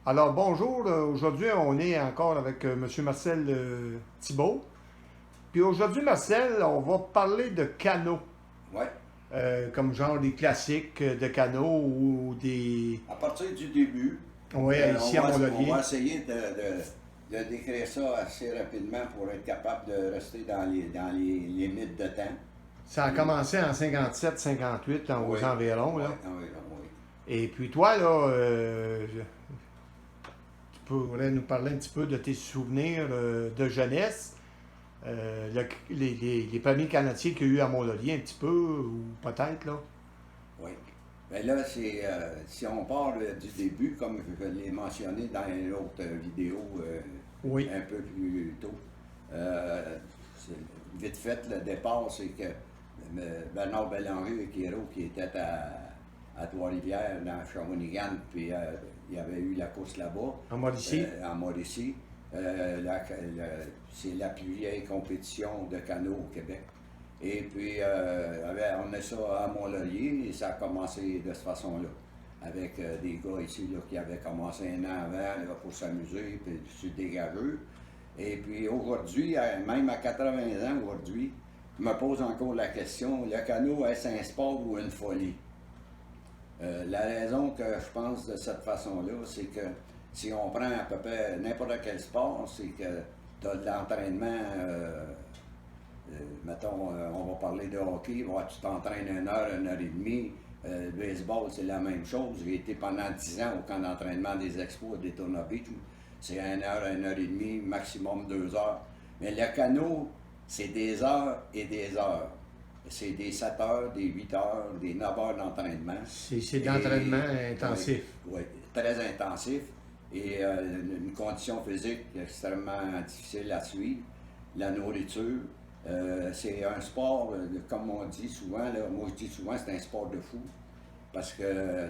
Alors bonjour, aujourd'hui on est encore avec M. Marcel Thibault. Puis aujourd'hui Marcel, on va parler de canaux, Ouais. comme genre des classiques de canaux ou des... À partir du début, Oui, ici à on va Mont-Laurier. essayer de décrire ça assez rapidement pour être capable de rester dans les limites de temps. Ça a Puis, commencé en 57-58 oui, aux environs, oui, là. oui, oui. Et puis toi, là, tu pourrais nous parler un petit peu de tes souvenirs de jeunesse, les premiers canadiens qu'il y a eu à Mont-Laurier un petit peu, ou peut-être, là. Oui. Mais là, si on part du début, comme je l'ai mentionné dans une autre vidéo Oui. un peu plus tôt, vite fait, le départ, c'est que Bernard Bélanger qui était à Trois-Rivières, dans Shawinigan, puis il y avait eu la course là-bas, En Mauricie. en Mauricie. C'est la plus vieille compétition de canot au Québec. Et puis, on a ça à Mont-Laurier et ça a commencé de cette façon-là. Avec des gars ici là, qui avaient commencé un an avant là, pour s'amuser puis se dégager. Et puis aujourd'hui, même à 80 ans aujourd'hui, je me pose encore la question, le canot, est-ce un sport ou une folie? La raison que je pense de cette façon-là, c'est que si on prend à peu près n'importe quel sport, c'est que tu as de l'entraînement, mettons, on va parler de hockey, tu t'entraînes 1 heure et demie. Le baseball, c'est la même chose. J'ai été pendant 10 ans au camp d'entraînement des Expos à Daytona Beach. C'est 1 heure et demie, maximum 2 heures. Mais le canot, c'est des heures et des heures. C'est des 7 heures, des 8 heures, des 9 heures d'entraînement. C'est d'entraînement intensif. Oui, très intensif. Et une condition physique extrêmement difficile à suivre. La nourriture. C'est un sport, comme on dit souvent, là, moi je dis souvent, c'est un sport de fou. Parce que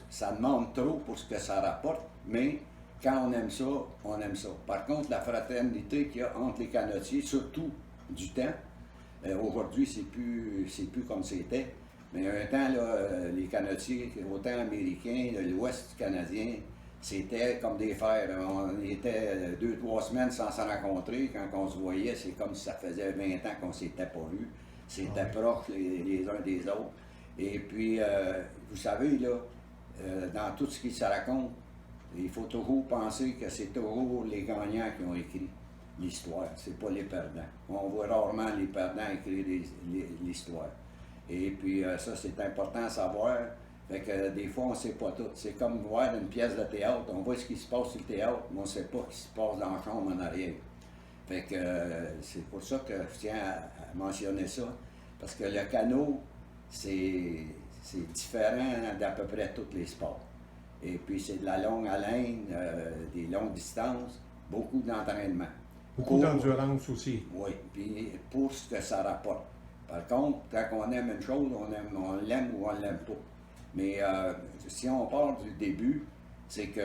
ça demande trop pour ce que ça rapporte, mais quand on aime ça, on aime ça. Par contre, la fraternité qu'il y a entre les canotiers, surtout du temps, aujourd'hui, c'est plus comme c'était. Mais un temps, là, les canotiers, autant américains, de l'Ouest canadien, c'était comme des frères. On était 2, 3 semaines sans se rencontrer. Quand on se voyait, c'est comme si ça faisait 20 ans qu'on ne s'était pas vu. C'était proche les uns des autres. Et puis, vous savez, là, dans tout ce qui se raconte, il faut toujours penser que c'est toujours les gagnants qui ont écrit l'histoire, c'est pas les perdants. On voit rarement les perdants écrire l'histoire. Et puis ça, c'est important à savoir. Fait que des fois, on ne sait pas tout. C'est comme voir une pièce de théâtre. On voit ce qui se passe sur le théâtre, mais on ne sait pas ce qui se passe dans la chambre en arrière. Fait que c'est pour ça que je tiens à mentionner ça. Parce que le canot, c'est différent d'à peu près tous les sports. Et puis c'est de la longue haleine, des longues distances, beaucoup d'entraînement. Beaucoup d'endurance aussi. Oui, puis pour ce que ça rapporte. Par contre, quand on aime une chose, on l'aime ou on ne l'aime pas. Mais si on part du début, c'est que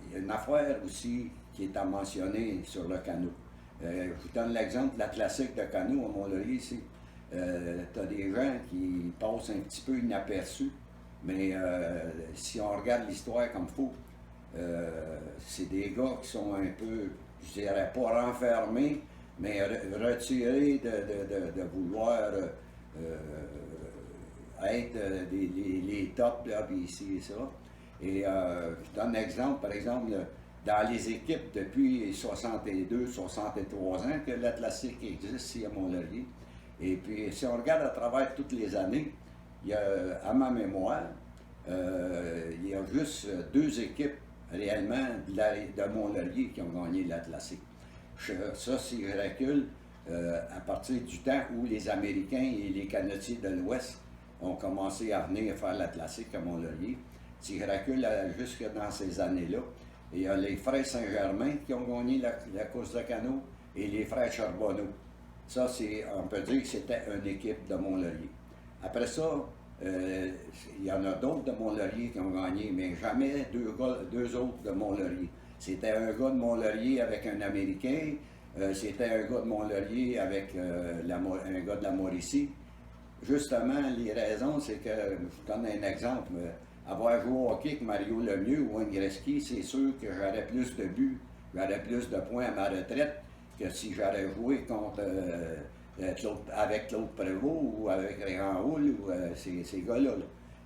il y a une affaire aussi qui est à mentionner sur le canot. Je vous donne l'exemple de la classique de canot à Mont-Laurier ici. Tu as des gens qui passent un petit peu inaperçus, mais si on regarde l'histoire comme il faut, c'est des gars qui sont un peu, je dirais pas renfermés, mais retirés de vouloir être les tops, là, puis ici et ça. Et je donne un exemple, par exemple, dans les équipes depuis 62, 63 ans que l'Atlantique existe ici à Mont-Laurier. Et puis, si on regarde à travers toutes les années, il y a, à ma mémoire, il y a juste 2 équipes réellement de Mont-Laurier qui ont gagné l'Atlantique. Ça, si je recule, à partir du temps où les Américains et les Canadiens de l'Ouest ont commencé à venir faire l'Atlantique à Mont-Laurier, si je recule jusque dans ces années-là, il y a les frères Saint-Germain qui ont gagné la course de canot et les frères Charbonneau. Ça, on peut dire que c'était une équipe de Mont-Laurier. Après ça, il y en a d'autres de Mont-Laurier qui ont gagné, mais jamais deux autres de Mont-Laurier. C'était un gars de Mont-Laurier avec un Américain, c'était un gars de Mont-Laurier avec un gars de la Mauricie. Justement, les raisons, c'est que, je vous donne un exemple, avoir joué au hockey avec Mario Lemieux ou Wayne Gretzky, c'est sûr que j'aurais plus de buts, j'aurais plus de points à ma retraite que si j'aurais joué contre avec Claude Prévost ou avec Réan Houle ou ces gars-là. Là.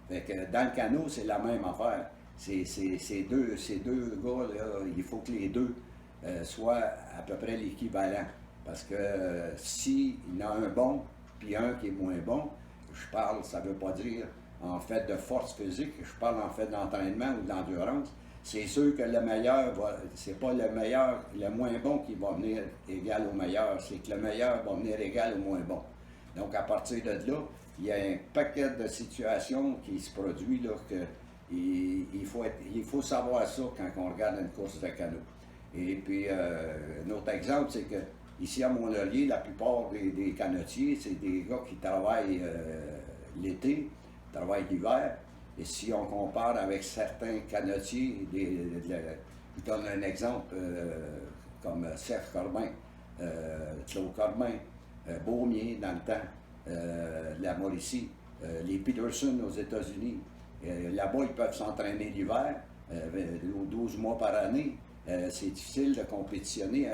Fait que dans le canot, c'est la même affaire. Ces deux gars-là, il faut que les deux soient à peu près l'équivalent. Parce que s'il y en a un bon, puis un qui est moins bon, je parle, ça ne veut pas dire en fait de force physique, je parle en fait d'entraînement ou d'endurance. C'est sûr que le meilleur, c'est pas le meilleur, le moins bon qui va venir égal au meilleur, c'est que le meilleur va venir égal au moins bon. Donc à partir de là, il y a un paquet de situations qui se produisent là, que il faut savoir ça quand on regarde une course de canot. Et puis, un autre exemple, c'est que ici à Mont-Laurier, la plupart des canotiers, c'est des gars qui travaillent l'été, travaillent l'hiver. Et si on compare avec certains canotiers, je donne un exemple comme Serge Corbin, Claude Corbin, Beaumier dans le temps, la Mauricie, les Peterson aux États-Unis. Là-bas, ils peuvent s'entraîner l'hiver, 12 mois par année. C'est difficile de compétitionner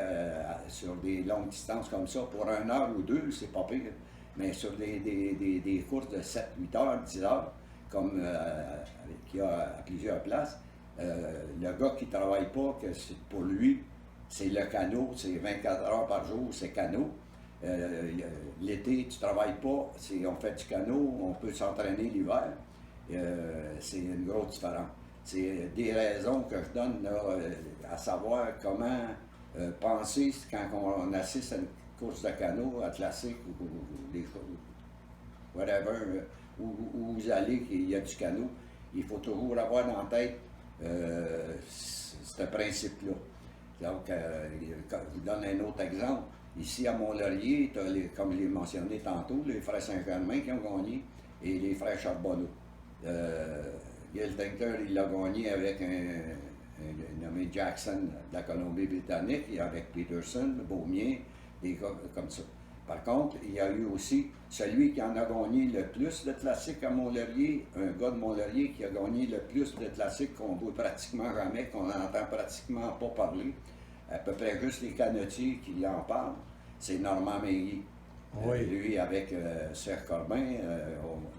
sur des longues distances comme ça. Pour 1 heure ou 2, c'est pas pire. Mais sur des courses de 7, 8 heures, 10 heures, comme qu'il y a à plusieurs places, le gars qui ne travaille pas, que pour lui, c'est le canot, c'est 24 heures par jour, c'est canot. L'été, tu ne travailles pas, on fait du canot, on peut s'entraîner l'hiver. C'est une grosse différence. C'est des raisons que je donne là, à savoir comment penser quand on assiste à une course de canot, à classique ou des choses, whatever, où vous allez, qu'il y a du canot. Il faut toujours avoir dans la tête ce principe-là. Donc, je vous donne un autre exemple. Ici, à Mont-Laurier, comme je l'ai mentionné tantôt, les frères Saint-Germain qui ont gagné et les frères Charbonneau. Gil Tinker, il l'a gagné avec un nommé Jackson de la Colombie-Britannique et avec Peterson, Beaumier, des gars comme ça. Par contre, il y a eu aussi celui qui en a gagné le plus de classiques à Mont-Laurier, un gars de Mont-Laurier qui a gagné le plus de classiques qu'on voit pratiquement jamais, qu'on n'entend pratiquement pas parler, à peu près juste les canotiers qui en parlent, c'est Normand Meilly. Oui. Lui, avec Serge Corbin,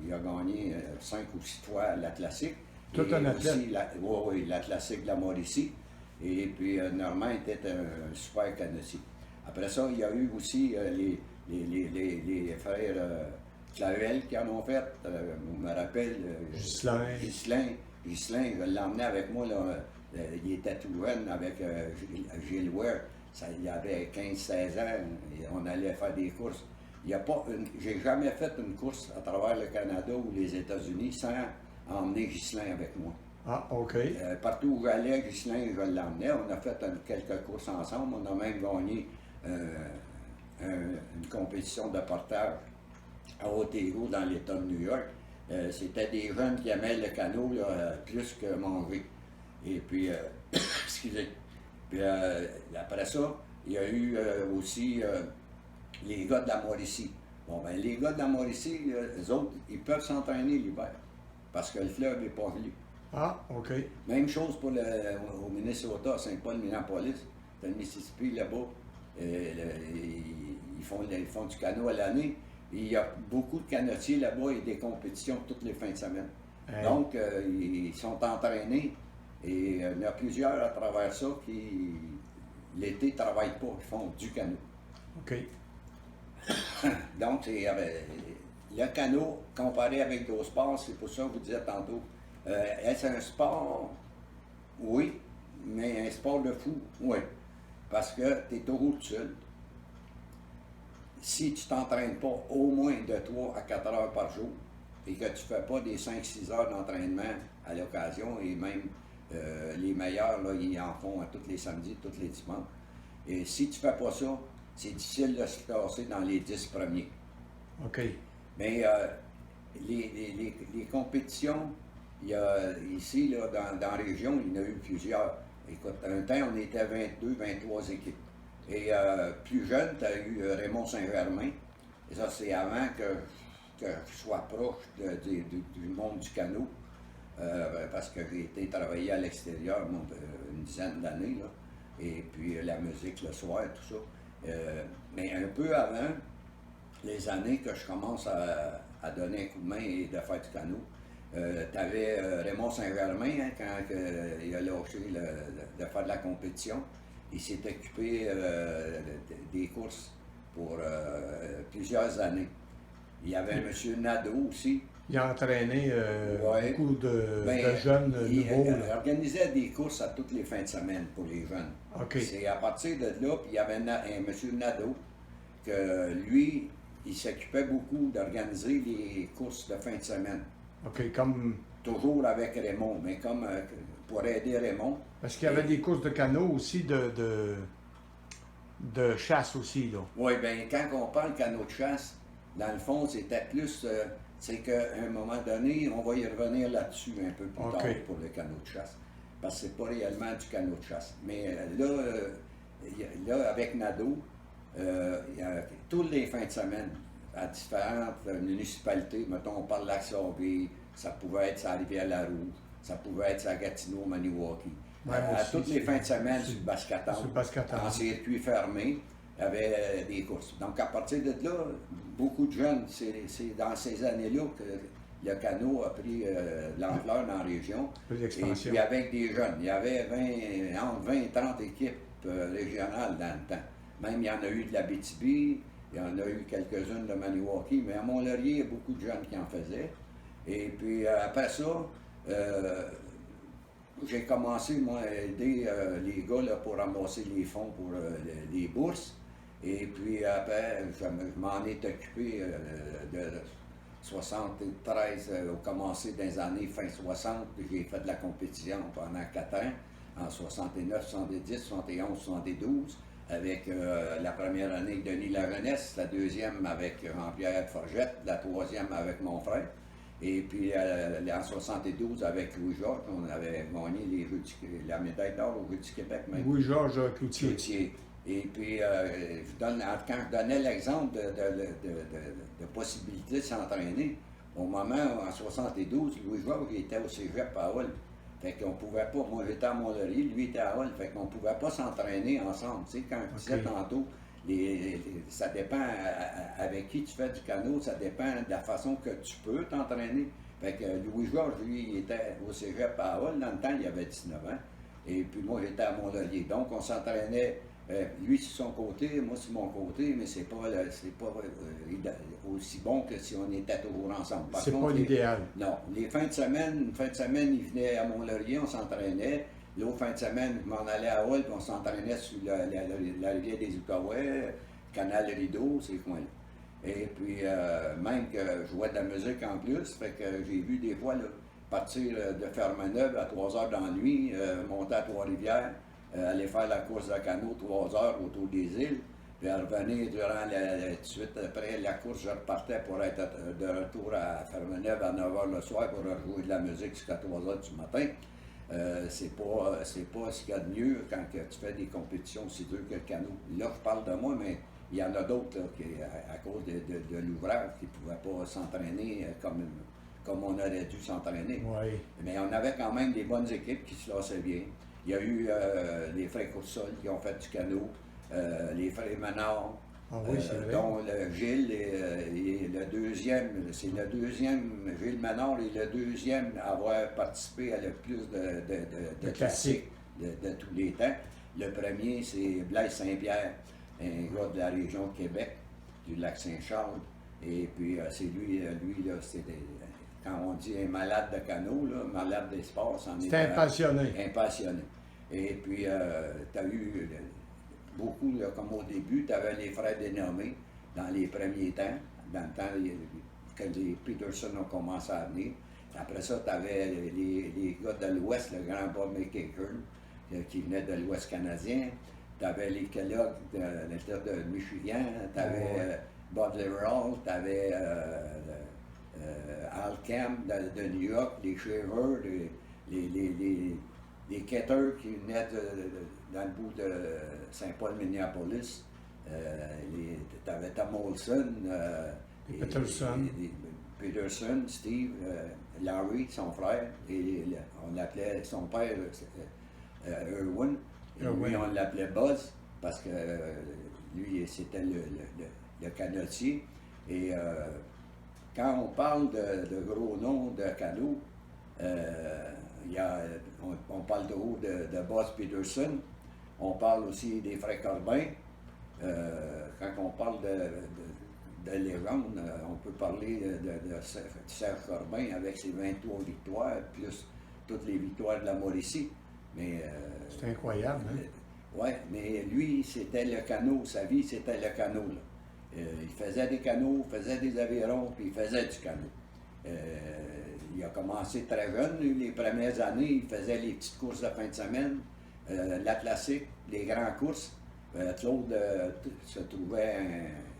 il a gagné 5 ou 6 fois la classique. Tout un athlète. Oui, la classique de la Mauricie. Et puis Normand était un super canotier. Après ça, il y a eu aussi les frères Clavel qui en ont fait. Je me rappelle. Ghislain, je l'ai emmené avec moi. Là, il était tout jeune avec Gilles Ware. Il avait 15-16 ans. Et on allait faire des courses. J'ai jamais fait une course à travers le Canada ou les États-Unis sans emmener Ghislain avec moi. Ah, OK. Partout où j'allais, Ghislain, je l'emmenais. On a fait quelques courses ensemble. On a même gagné une compétition de portage à Otago dans l'État de New York. C'était des jeunes qui aimaient le canot là, plus que manger. Et puis, excusez. Puis après ça, il y a eu aussi les gars de la Mauricie. Bon, ben les gars de la Mauricie, eux autres, ils peuvent s'entraîner l'hiver parce que le fleuve n'est pas venu. Ah, OK. Même chose pour au Minnesota, Saint-Paul, Minneapolis, dans le Mississippi, là-bas. Ils font du canot à l'année. Il y a beaucoup de canotiers là-bas et des compétitions toutes les fins de semaine. Hey. Donc, ils sont entraînés et il y en a plusieurs à travers ça qui, l'été, ne travaillent pas, ils font du canot. OK. Donc, le canot, comparé avec d'autres sports, c'est pour ça que vous disiez tantôt, est-ce un sport? Oui, mais un sport de fou? Oui. Parce que tu es toujours tout seul. Si tu ne t'entraînes pas au moins de 3 à 4 heures par jour et que tu ne fais pas des 5-6 heures d'entraînement à l'occasion, et même les meilleurs, là, ils en font à tous les samedis, tous les dimanches. Et si tu ne fais pas ça, c'est difficile de se classer dans les 10 premiers. OK. Mais les compétitions, il y a ici, là, dans la région, il y en a eu plusieurs. Écoute, un temps, on était 22, 23 équipes. Et plus jeune, tu as eu Raymond Saint-Germain. Et ça, c'est avant que je sois proche du monde du canot. parce que j'ai été travailler à l'extérieur moi, une dizaine d'années, là, et puis la musique le soir, tout ça. Mais un peu avant, les années que je commence à donner un coup de main et de faire du canot, tu avais Raymond Saint-Germain, hein, quand il a lâché de faire de la compétition. Il s'est occupé des courses pour plusieurs années. Il y avait un monsieur Nadeau aussi. Il a entraîné Ouais. beaucoup Ben, de jeunes il nouveaux. Là. organisait des courses à toutes les fins de semaine pour les jeunes. OK. C'est à partir de là, puis il y avait un monsieur Nadeau, que lui, il s'occupait beaucoup d'organiser les courses de fin de semaine. OK, comme... Toujours avec Raymond, mais comme pour aider Raymond. Parce qu'il y avait des courses de canot aussi, de chasse aussi, là. Oui, bien, quand on parle canot de chasse, dans le fond, c'était plus, c'est qu'à un moment donné, on va y revenir là-dessus un peu plus tard pour le canot de chasse. Parce que c'est pas réellement du canot de chasse. Mais là, avec Nadeau, il y a toutes les fins de semaine, à différentes municipalités, mettons, on parle de Lac-Sauvé, ça pouvait être à Rivière-la-Rouge, ça pouvait être à Gatineau, Maniwaki. Ouais, À aussi, toutes les fins de semaine sur le Bascaton, sur le Bascaton. en circuit fermé, il y avait des courses. Donc à partir de là, beaucoup de jeunes, c'est dans ces années-là que le canot a pris l'ampleur dans la région. Et puis avec des jeunes, il y avait entre 20 et 30 équipes régionales dans le temps. Même il y en a eu de l'Abitibi, il y en a eu quelques-unes de Maniwaki, mais à Mont-Laurier, il y a beaucoup de jeunes qui en faisaient. Et puis après ça, j'ai commencé, moi, à aider les gars là, pour ramasser les fonds pour les bourses. Et puis après, je m'en ai occupé de 73, au commencé dans les années fin 60. J'ai fait de la compétition pendant 4 ans, en 69, 70, 71, 72, avec la première année de Denis Lajeunesse, la deuxième avec Jean-Pierre Forgette, la troisième avec mon frère. Et puis en 72, avec Louis-Georges, on avait gagné la médaille d'or au Jeux du Québec. Louis-Georges Cloutier. Et puis, quand je donnais l'exemple de possibilité de s'entraîner, au moment, en 72, Louis-Georges était au cégep à Hull. Fait qu'on pouvait pas, moi j'étais à Mont-Laurier, lui était à Hull, fait qu'on pouvait pas s'entraîner ensemble. Tu sais, quand je disais tantôt, ça dépend avec qui tu fais du canot, ça dépend de la façon que tu peux t'entraîner. Fait que Louis-Georges, lui, il était au cégep à Hull, dans le temps, il avait 19 ans. Et puis moi, j'étais à Mont-Laurier. Donc, on s'entraînait, lui sur son côté, moi sur mon côté, mais c'est pas aussi bon que si on était toujours ensemble. C'est pas l'idéal. Non. Les fins de semaine, une fin de semaine, il venait à Mont-Laurier, on s'entraînait. L'autre fin de semaine, je m'en allais à Hull, puis on s'entraînait sur la rivière des Outaouais, Canal Rideau, ces coins-là. Et puis, même que je jouais de la musique en plus, fait que j'ai vu des fois, là, partir de Fermeneuve à 3 heures dans la nuit, monter à Trois-Rivières, aller faire la course de canot 3 heures autour des îles, puis revenir tout de suite après la course, je repartais pour être de retour à Fermeneuve à 9 heures le soir pour jouer de la musique jusqu'à 3 heures du matin. C'est pas ce qu'il y a de mieux quand tu fais des compétitions aussi dures que le canot. Là, je parle de moi, mais il y en a d'autres qui, à cause de l'ouvrage, qui ne pouvaient pas s'entraîner comme on aurait dû s'entraîner. Oui. Mais on avait quand même des bonnes équipes qui se lassaient bien. Il y a eu les frères Coursol qui ont fait du canot, les frères Menard, dont Gilles est le deuxième, Gilles Menard est le deuxième à avoir participé à le plus de classiques de tous les temps. Le premier, c'est Blaise Saint-Pierre, un gars de la région de Québec, du lac Saint-Charles. Et puis, c'est lui là, c'était, quand on dit un malade de canot, là, malade des sports, c'en est. C'était un passionné. Un passionné. Et puis, tu as eu beaucoup, là, comme au début, tu avais les frères dénommés dans les premiers temps, dans le temps que les Peterson ont commencé à venir. Après ça, tu avais les gars de l'Ouest, le grand Bob McEachern, qui venait de l'Ouest canadien. Tu avais les Kellogg de l'État de Michigan, tu avais Bob Leverall, tu avais Al Kemp de New York, les Shaver, les Ketters qui venaient dans le bout de Saint-Paul, Minneapolis. Tu avais Tom Olson. Peterson. Peterson, Steve, Larry, son frère, et on l'appelait son père Erwin, et lui on l'appelait Buzz, parce que lui c'était le canotier. Et quand on parle de gros noms de canots, on parle de Buzz Peterson, on parle aussi des frères Corbin. Quand on parle de légende, on peut parler de Serge Corbin avec ses 23 victoires, plus toutes les victoires de la Mauricie. C'est incroyable, hein? Oui, mais lui, c'était le canot, sa vie, c'était le canot. Là. Il faisait des canots, faisait des avirons, puis il faisait du canot. Il a commencé très jeune, les premières années, il faisait les petites courses de fin de semaine, la classique, les grandes courses. Claude se trouvait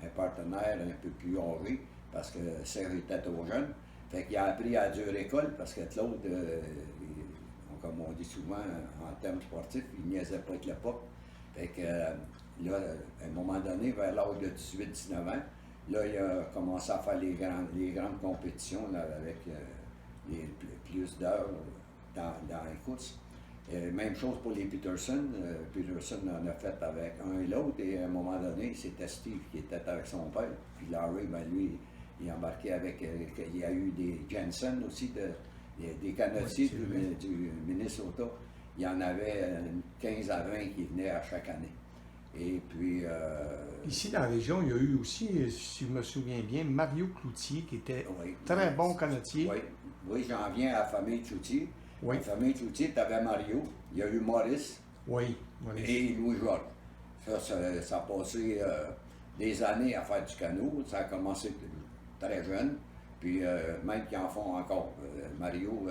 un partenaire un peu plus âgé parce que Serge était trop jeune. Fait qu'il a appris à dure école parce que Claude, comme on dit souvent en termes sportifs, il niaisait pas avec l'époque. Fait que là, à un moment donné, vers l'âge de 18-19 ans, là, il a commencé à faire les grandes compétitions là, avec plus d'heures dans les courses. Même chose pour les Peterson. Peterson en a fait avec un et l'autre, et à un moment donné, c'était Steve qui était avec son père. Puis Larry, ben lui, il embarquait avec. Il y a eu des Jensen aussi, des canotiers du Minnesota. Il y en avait 15 à 20 qui venaient à chaque année. Et puis. Ici, dans la région, il y a eu aussi, si je me souviens bien, Mario Cloutier, qui était très bon canotier. Oui, j'en viens à la famille Cloutier. Oui. La famille Cloutier, tu avais Mario, il y a eu Maurice. Oui, et Louis-Georges. Ça a passé des années à faire du canot. Ça a commencé très jeune. Puis même qui en font encore. Mario,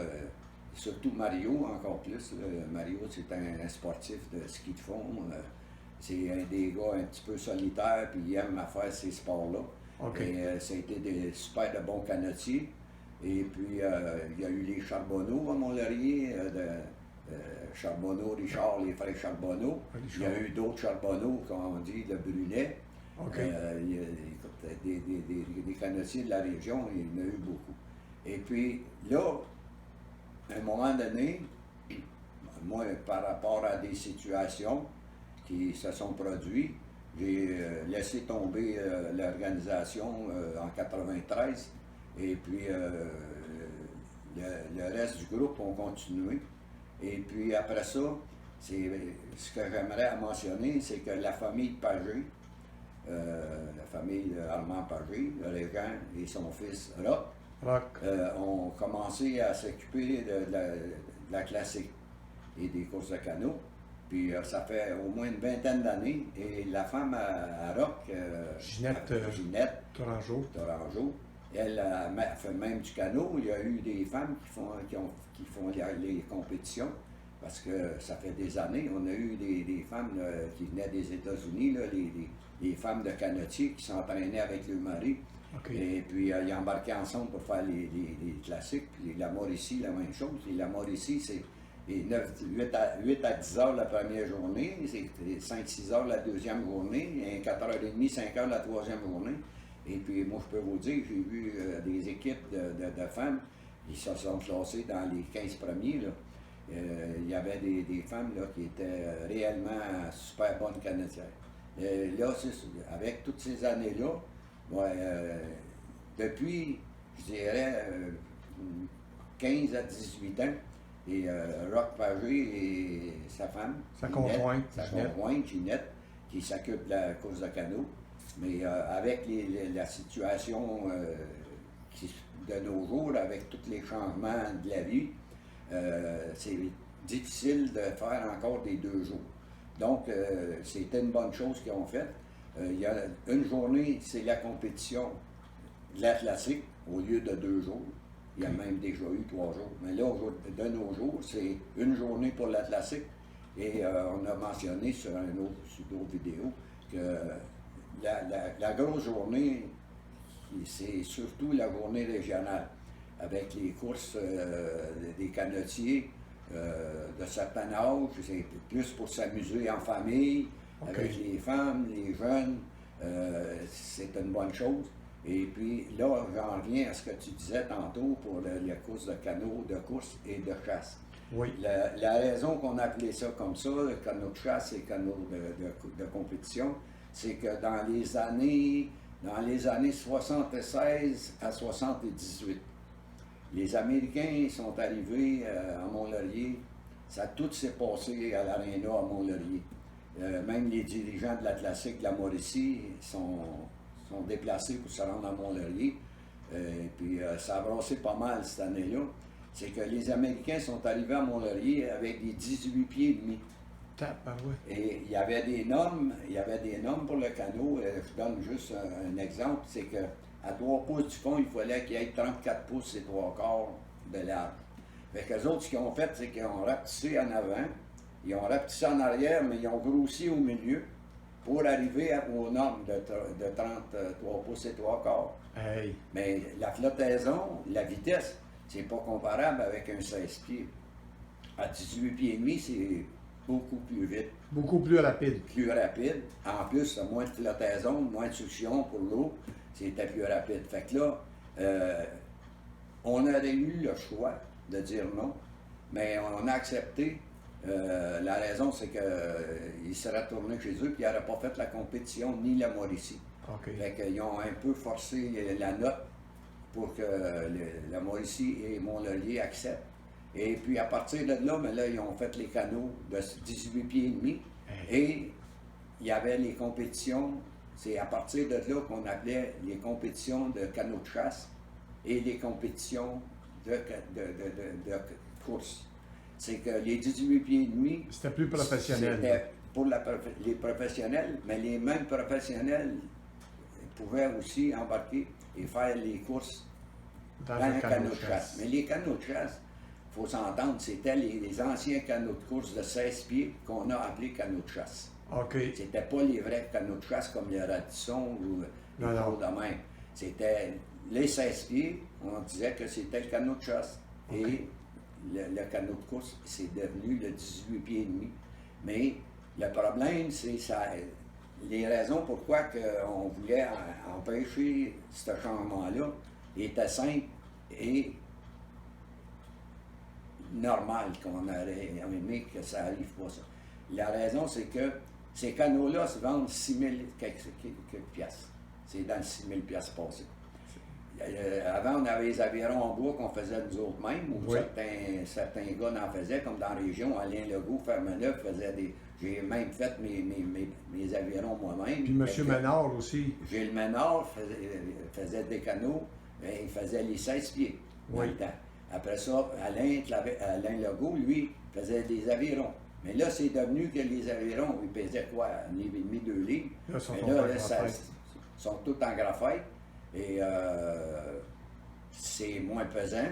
surtout Mario, encore plus. Mario, c'est un sportif de ski de fond. C'est un des gars un petit peu solitaire, puis il aime faire ces sports-là. Okay. Et ça a été des super de bons canotiers. Et puis, il y a eu les Charbonneau à Mont-Laurier, Charbonneau, Richard, les frères Charbonneau. Il y a eu d'autres Charbonneau, comme on dit, le Brunet. Okay. Des canotiers de la région, il y en a eu beaucoup. Et puis, là, à un moment donné, moi, par rapport à des situations qui se sont produites, j'ai laissé tomber l'organisation en 93. Et puis, le reste du groupe ont continué. Et puis, après ça, ce que j'aimerais mentionner, c'est que la famille Pagé, la famille Armand Pagé, Régent et son fils Roch, ont commencé à s'occuper de la classique et des courses de canot. Puis, ça fait au moins une vingtaine d'années. Et la femme à Roch, Ginette Tourangeau, elle fait même du canot. Il y a eu des femmes qui font les compétitions, parce que ça fait des années. On a eu des femmes qui venaient des États-Unis, les femmes de canotiers qui s'entraînaient avec le mari. Okay. Et puis, ils embarquaient ensemble pour faire les classiques. Puis la Mauricie, la même chose. Et la Mauricie, c'est 8 à 10 heures la première journée, c'est 5-6 heures la deuxième journée, et 4h30, 5 heures la troisième journée. Et puis, moi, je peux vous dire, j'ai vu des équipes de femmes qui se sont classées dans les 15 premiers. Là. Il y avait des femmes là, qui étaient réellement super bonnes canotières. Là, avec toutes ces années-là, depuis, je dirais, 15 à 18 ans, et Roch Pagé et sa femme, sa conjointe Ginette, qui s'occupe de la course de canot. Mais avec la situation de nos jours, avec tous les changements de la vie, c'est difficile de faire encore des 2 jours. Donc, c'était une bonne chose qu'ils ont faite. Il y a une journée, c'est la compétition de la classique, au lieu de 2 jours. Il y a même déjà eu 3 jours. Mais là, de nos jours, c'est une journée pour la classique. Et on a mentionné sur d'autres vidéos que la grosse journée, c'est surtout la journée régionale, avec les courses des canotiers de certain âge. C'est plus pour s'amuser en famille, avec les femmes, les jeunes. C'est une bonne chose. Et puis là, j'en reviens à ce que tu disais tantôt pour les courses de canot, de course et de chasse. Oui. La raison qu'on appelait ça comme ça, le canot de chasse et canot de compétition, c'est que dans les années 76 à 78, les Américains sont arrivés à Mont-Laurier. Ça tout s'est passé à l'Aréna à Mont-Laurier. Même les dirigeants de la Classique de la Mauricie sont déplacés pour se rendre à Mont-Laurier. Puis ça a brassé pas mal cette année-là. C'est que les Américains sont arrivés à Mont-Laurier avec des 18 pieds et demi. Et il y avait des normes pour le canot. Je donne juste un exemple, c'est que à 3 pouces du fond, il fallait qu'il y ait 34 pouces et 3 quarts de large. Fait qu'eux autres, ce qu'ils ont fait, c'est qu'ils ont rapetissé en avant, ils ont rapetissé en arrière, mais ils ont grossi au milieu pour arriver aux normes de 33 pouces et 3 quarts. Hey. Mais la flottaison, la vitesse, c'est pas comparable avec un 16 pieds. À 18 pieds et demi, c'est beaucoup plus vite. Beaucoup plus rapide. Plus rapide. En plus, moins de flottaison, moins de succion pour l'eau. C'était plus rapide. Fait que là, on aurait eu le choix de dire non, mais on a accepté. La raison, c'est qu'ils seraient retournés chez eux et ils n'auraient pas fait la compétition ni la Mauricie. Okay. Fait qu'ils ont un peu forcé la note pour que la Mauricie et Mont-Laurier acceptent. Et puis à partir de là, mais là, ils ont fait les canots de 18 pieds et demi. Et il y avait les compétitions. C'est à partir de là qu'on appelait les compétitions de canot de chasse et les compétitions de course. C'est que les 18 pieds et demi... C'était plus professionnel. C'était pour les professionnels, mais les mêmes professionnels pouvaient aussi embarquer et faire les courses dans un canot de chasse. Mais les canots de chasse, il faut s'entendre, c'était les anciens canots de course de 16 pieds qu'on a appelés canots de chasse. Okay. C'était pas les vrais canots de chasse comme les Radisson ou les cours de même. C'était les 16 pieds, on disait que c'était le canot de chasse. Okay. Et le canot de course, c'est devenu le 18 pieds et demi. Mais le problème, c'est ça. Les raisons pourquoi on voulait empêcher ce changement-là étaient simples et normales qu'on aurait aimé que ça arrive pas ça. La raison, c'est que ces canaux-là se vendent 6 000 quelques piastres. C'est dans le 6 000 piastres passé. Avant, on avait les avirons en bois qu'on faisait nous autres mêmes, ou oui. certains gars en faisaient, comme dans la région, Alain Legault, Fermeneuve faisait des... J'ai même fait mes avirons moi-même. Puis M. Ménard aussi. Gilles Ménard faisait des canaux, il faisait les 16 pieds dans le temps. Après ça, Alain Legault, lui, faisait des avirons. Mais là, c'est devenu que les avirons, ils pesaient quoi? 1,5 livre, 2 livres. Là, sont tous en graphite. Et c'est moins pesant.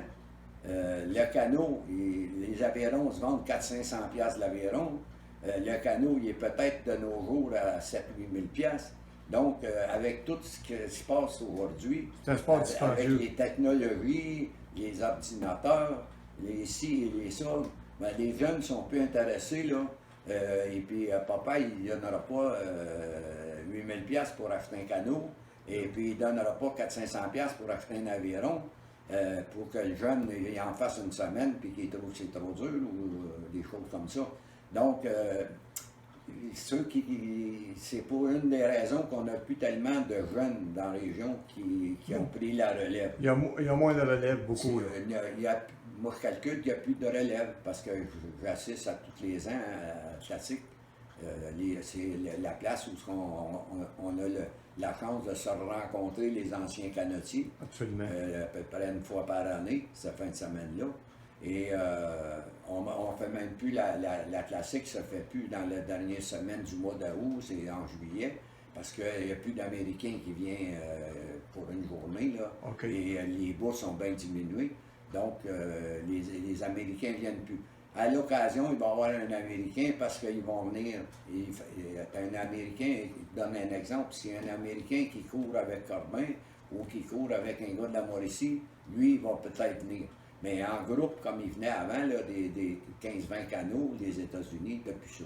Le canot, les avirons se vendent 400-500 piastres l'aviron. Le canot, il est peut-être de nos jours à 7-8 000 piastres. Donc, avec tout ce qui se passe aujourd'hui, avec les technologies, les ordinateurs, les ci et les ça, ben, les jeunes sont plus intéressés, là. Et puis, papa, il n'y en aura pas 8 000 piastres pour acheter un canot. Et puis, il ne donnera pas 400-500 piastres pour acheter un aviron pour que le jeune il en fasse une semaine puis qu'il trouve que c'est trop dur ou des choses comme ça. Donc, c'est pour une des raisons qu'on n'a plus tellement de jeunes dans la région qui ont pris la relève. Il y a moins de relève, beaucoup. Moi, je calcule qu'il n'y a plus de relève parce que j'assiste à tous les ans à Classique. C'est la place où on a la chance de se rencontrer, les anciens canotiers. Absolument. À peu près une fois par année, cette fin de semaine-là. Et on ne fait même plus la classique, ça ne se fait plus dans la dernière semaine du mois d'août, c'est en juillet, parce qu'il n'y a plus d'Américains qui viennent pour une journée, là. Okay. Et les bourses sont bien diminuées. Donc, les Américains ne viennent plus. À l'occasion, il va y avoir un Américain parce qu'ils vont venir. Un Américain, je donne un exemple, si un Américain qui court avec Corbin ou qui court avec un gars de la Mauricie, lui, il va peut-être venir. Mais en groupe, comme il venait avant, là, des 15-20 canots des États-Unis, depuis ça.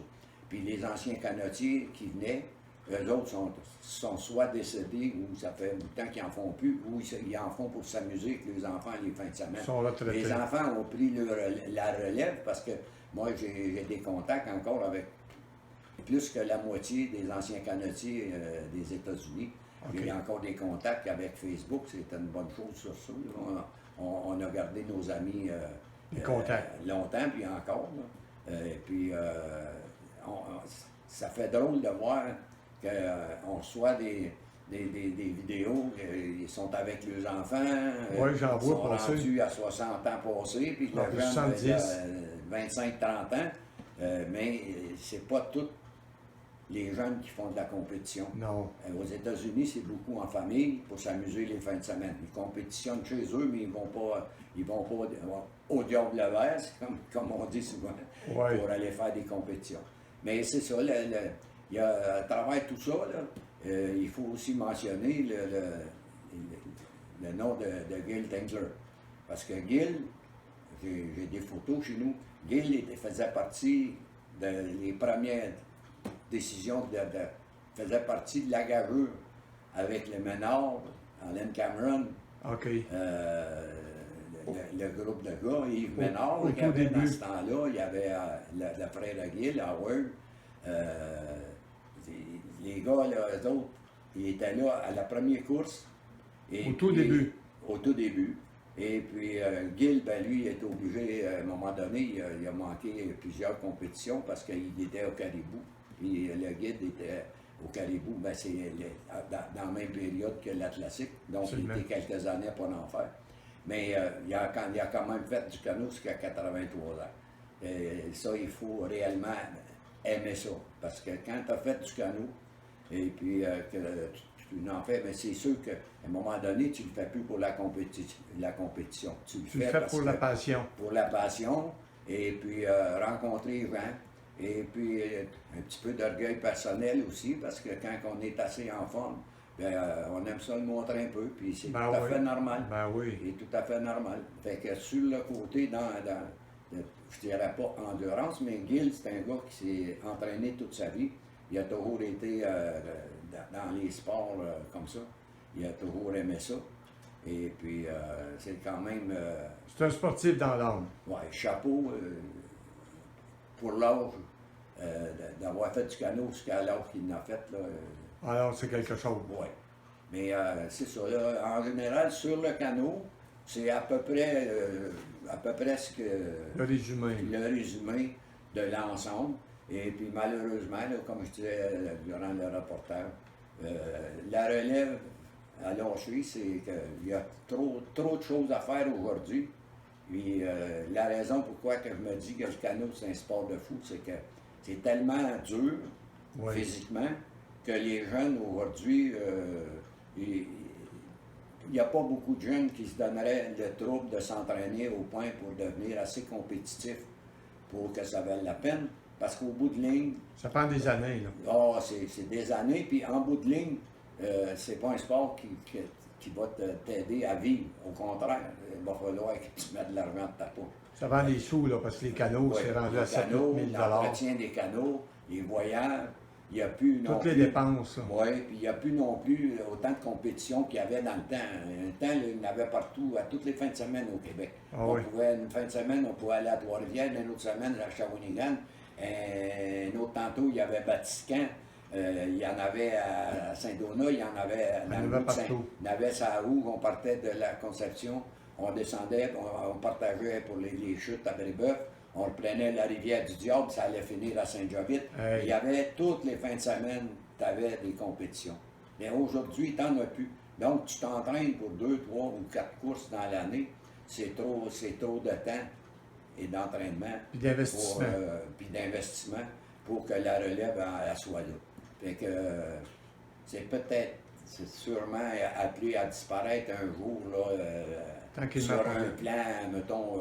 Puis les anciens canotiers qui venaient, eux autres sont soit décédés ou ça fait longtemps qu'ils n'en font plus, ou ils en font pour s'amuser avec les enfants les fins de semaine. Ils sont retraités. Les enfants ont pris la relève parce que moi, j'ai des contacts encore avec plus que la moitié des anciens canotiers des États-Unis. Okay. J'ai encore des contacts avec Facebook, c'est une bonne chose sur ça. On a gardé nos amis longtemps, puis encore. Et puis, ça fait drôle de voir qu'on reçoit des vidéos, ils sont avec leurs enfants, j'en ils sont rendus à 60 ans passés, puis le jeune a 25-30 ans, mais c'est pas tous les jeunes qui font de la compétition. Non. Aux États-Unis, c'est beaucoup en famille pour s'amuser les fins de semaine. Ils compétitionnent chez eux, mais ils vont pas au diable vert, comme on dit souvent, pour aller faire des compétitions. Mais c'est ça, il y a, à travers tout ça, là, il faut aussi mentionner le nom de Gil Tengler. Parce que Gil, j'ai des photos chez nous, Gil faisait partie des premières décisions, faisait partie de la gageure avec le Ménard, Alan Cameron, le groupe de gars, Yves Ménard, il y avait dans ce temps-là, il y avait le frère Gil, Howard. Les gars, là, eux autres, ils étaient là à la première course. Au tout début. Au tout début. Et puis, Gil, ben, lui, il était obligé, à un moment donné, il a manqué plusieurs compétitions parce qu'il était au Caribou. Puis le guide était au Caribou, ben, c'est dans la même période que l'Atlantique. Donc, il était quelques années pour en faire. Mais il a quand même fait du canot jusqu'à 83 ans. Et ça, il faut réellement aimer ça. Parce que quand tu as fait du canot, et puis que tu en fais, mais c'est sûr qu'à un moment donné, tu ne le fais plus pour la compétition. Tu le fais pour la passion. Pour la passion, et puis rencontrer les gens, et puis un petit peu d'orgueil personnel aussi, parce que quand on est assez en forme, ben, on aime ça le montrer un peu, puis c'est tout à fait normal. Ben oui. C'est tout à fait normal. Fait que sur le côté, je dirais pas endurance, mais Gil, c'est un gars qui s'est entraîné toute sa vie. Il a toujours été dans les sports comme ça. Il a toujours aimé ça. Et puis, c'est quand même... c'est un sportif dans l'âme. Oui, chapeau pour l'âge d'avoir fait du canot jusqu'à l'âge qu'il l'a fait. Là, alors, c'est quelque chose. Oui. Mais c'est ça. Là, en général, sur le canot, c'est à peu près ce que... Le résumé de l'ensemble. Et puis malheureusement, là, comme je disais durant le reportage, la relève à lâcher, c'est qu'il y a trop de choses à faire aujourd'hui. Puis la raison pourquoi que je me dis que le canot c'est un sport de fou, c'est que c'est tellement dur physiquement que les jeunes aujourd'hui, il n'y a pas beaucoup de jeunes qui se donneraient le trouble de s'entraîner au point pour devenir assez compétitif pour que ça vaille la peine. Parce qu'au bout de ligne... Ça prend des années, là. Oh, c'est des années, puis en bout de ligne, c'est pas un sport qui va t'aider à vivre. Au contraire, il va falloir que tu mettes de l'argent de ta poche. Ça vend des sous, là, parce que les canaux, c'est rendu à 7 000 $. L'entretien des canaux, les voyages, il n'y a plus non toutes les dépenses. Oui, puis il n'y a plus non plus autant de compétitions qu'il y avait dans le temps. Un temps, là, il y en avait partout, à toutes les fins de semaine au Québec. Une fin de semaine, on pouvait aller à Trois-Rivières, une autre semaine à Shawinigan. Un autre tantôt, il y avait Batiscan, il y en avait à Saint-Donat, il y en avait à la route il y en avait à Roue, on partait de la Conception, on descendait, on partageait pour les chutes à Brébeuf, on reprenait la rivière du Diable, ça allait finir à Saint-Jovite. Il y avait toutes les fins de semaine, tu avais des compétitions. Mais aujourd'hui, tu n'en as plus. Donc, tu t'entraînes pour 2, 3 ou 4 courses dans l'année, c'est trop de temps et d'entraînement, puis d'investissement pour que la relève elle soit là. Fait que c'est sûrement appelé à disparaître un jour là, sur un plan, mettons,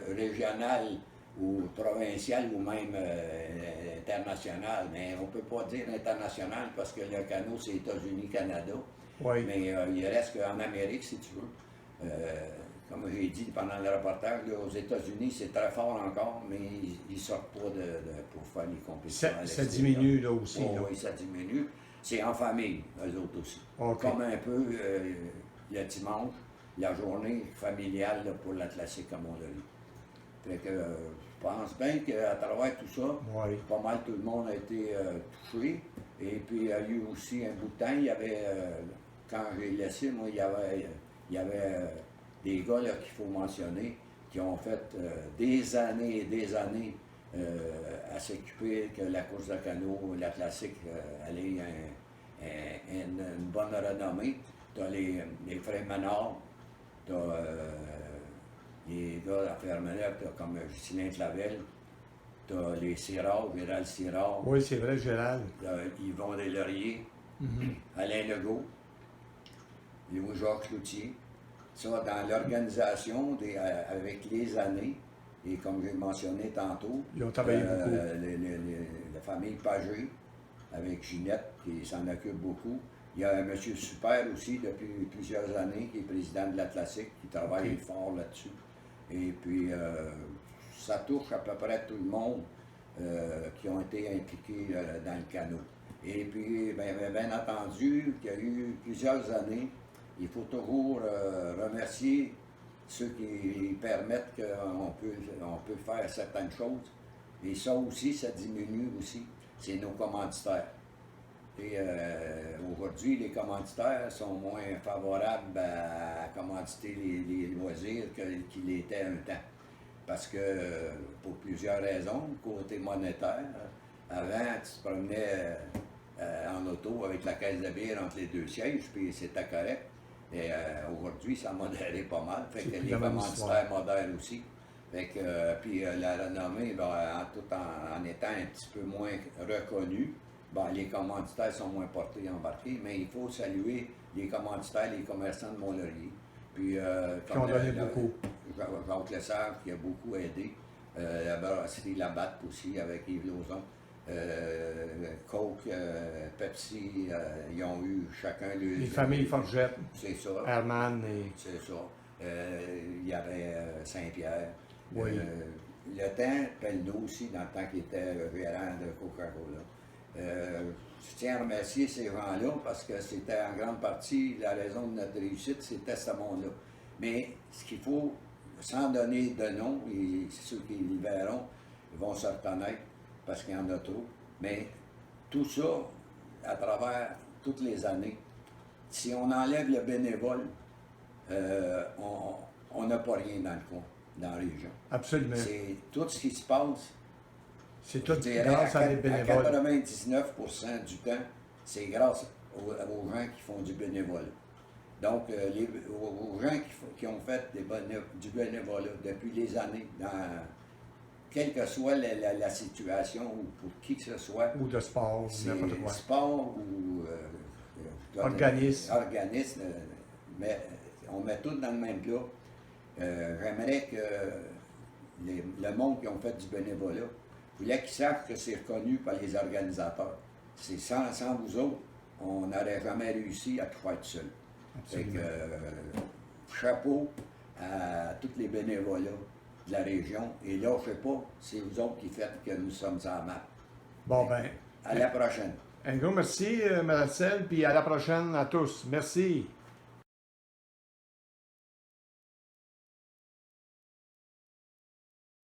régional ou provincial ou même international. Mais on ne peut pas dire international parce que le canot, c'est États-Unis, Canada. Mais il reste qu'en Amérique, si tu veux. comme j'ai dit pendant le reportage, là, aux États-Unis, c'est très fort encore, mais ils ne sortent pas pour faire les compétitions. Ça diminue là aussi. Oh, là. oui, ça diminue. C'est en famille, eux autres aussi. OK. Comme un peu le dimanche, la journée familiale là, pour la classique, comme on l'a dit. Fait que je pense bien qu'à travers tout ça, Oui. pas mal tout le monde a été touché. Et puis il y a eu aussi un bout de temps, il y avait, quand j'ai laissé, moi, il y avait des gars là, qu'il faut mentionner, qui ont fait des années et des années à s'occuper que la course de canot, la classique, allait une bonne renommée. Tu as les frères Menard, tu as les gars à Fermeneuve, comme Justin Clavel, tu as les Sirard, Gérald Sirard, Oui, c'est vrai, Gérald. Yvon Deslauriers, Alain Legault, Louis-Jacques Cloutier. Ça, dans l'organisation, avec les années, et comme j'ai mentionné tantôt, Ils ont travaillé beaucoup. La famille Pagé, avec Ginette, qui s'en occupe beaucoup. Il y a M. Super aussi, depuis plusieurs années, qui est président de la Classique, qui travaille fort là-dessus. Et puis, ça touche à peu près tout le monde qui ont été impliqués dans le canot. Et puis, bien entendu, qu'il y a eu plusieurs années, il faut toujours remercier ceux qui permettent qu'on peut faire certaines choses. Et ça aussi, ça diminue aussi. C'est nos commanditaires. Et aujourd'hui, les commanditaires sont moins favorables à commanditer les loisirs qu'ils l'étaient un temps. Parce que, pour plusieurs raisons, côté monétaire, avant, tu te promenais en auto avec la caisse de bière entre les deux sièges, puis c'était correct. Et aujourd'hui, ça a modéré pas mal. Fait que les commanditaires modèrent aussi. Fait que, puis la renommée, tout en étant un petit peu moins reconnue, les commanditaires sont moins portés et embarqués, mais il faut saluer les commanditaires, les commerçants de Mont-Laurier. Puis, qui ont donné beaucoup. Jacques Lessard qui a beaucoup aidé. La brasserie Labatte aussi avec Yves Lauzon. Coke, Pepsi, ils ont eu chacun les familles Forgette. C'est ça. Herman et... C'est ça. Il y avait Saint-Pierre. Oui. Le temps, Pelleneau aussi, dans le temps qu'il était gérant de Coca-Cola. Je tiens à remercier ces gens-là parce que c'était en grande partie la raison de notre réussite, c'était ce monde-là. Mais ce qu'il faut, sans donner de nom, et ceux qui le verront vont se reconnaître parce qu'il y en a trop. Mais tout ça, à travers toutes les années, si on enlève le bénévole, on n'a pas rien dans le coin, dans la région. Absolument. C'est tout ce qui se passe. C'est tout grâce à des bénévoles. À 99% du temps, c'est grâce aux gens qui font du bénévolat. Donc, aux gens qui ont fait du bénévolat depuis les années, quelle que soit la situation, ou pour qui que ce soit. Ou de sport, ou n'importe quoi. Sport ou organisme. Mais on met tout dans le même plat. J'aimerais que le monde qui ont fait du bénévolat, je voulais qu'ils sachent que c'est reconnu par les organisateurs. C'est sans vous autres, on n'aurait jamais réussi à tout faire tout seul. Fait que, chapeau à tous les bénévolats de la région. Et là, je ne sais pas, c'est vous autres qui faites que nous sommes en map. Bon, ben. À la prochaine. Un gros merci, Marcel, puis à la prochaine à tous. Merci.